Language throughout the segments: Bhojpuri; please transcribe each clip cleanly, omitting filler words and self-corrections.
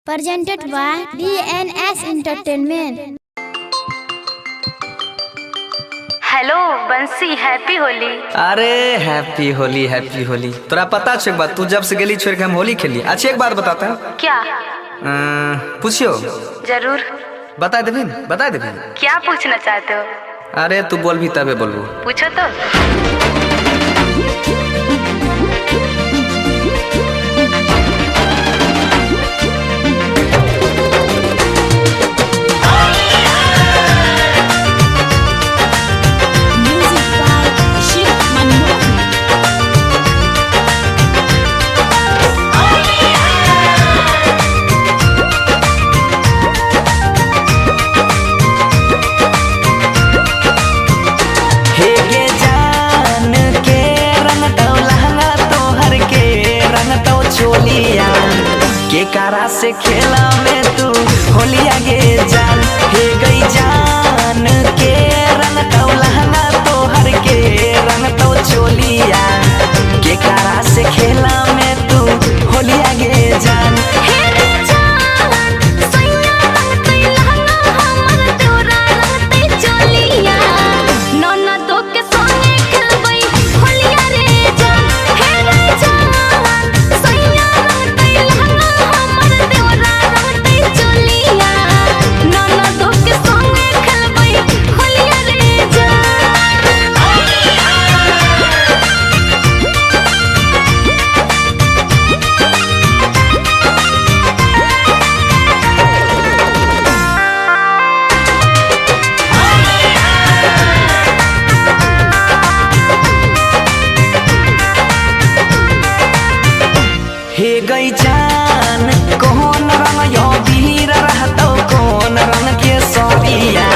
presented by DNS Entertainment। Hello बंसी, हैप्पी होली। अरे हैप्पी होली हैप्पी होली। तोरा पता छे एक बात, तू जब से गेली छोड़ के हम होली खेली। अच्छा एक बात बताता है। क्या? पूछियो। जरूर। बता देबी बता देबी। क्या पूछना चाहते हो? अरे तू बोल भी तबे बोलबो। पूछो तो। के कारा से खेला में तू होलिया गे जान, हे गई जान के रंग तो लहंगा तो हर के रंग तो चोलिया। के कारा से खेला में तू होलिया गे जान, हे गई जान कौन रंग यो वीर रहतो, कौन रंग के सरिया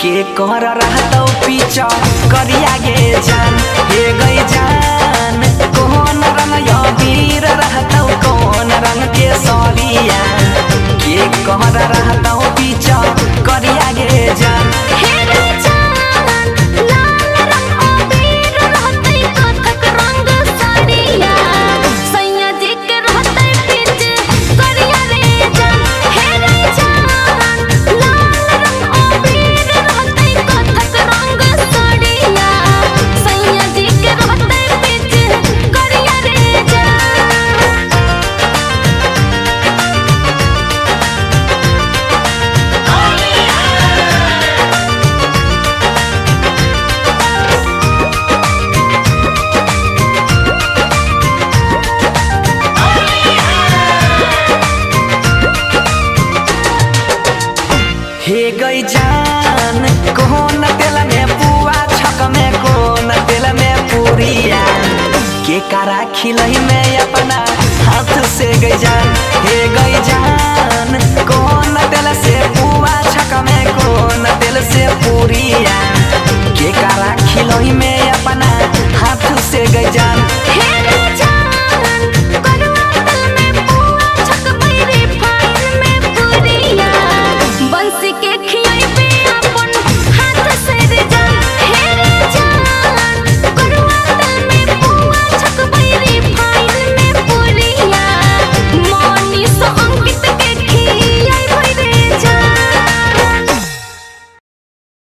के कर रहतो पीछा करिया गे जान। हे गई जान कौन रंग यो वीर रहतो, कौन रंग के सरिया के कर रहतो पीछा करिया गे जान। हे गई जान कौन तेल में पुआ छक में, कौन तेल में पूरिया के कारा खिलई में अपना हाथ से गई जान। हे गई जान कौन तेल से पुआ छक में, कौन तेल से पूरिया के कारा खिलई में अपना हाथ से गई जान।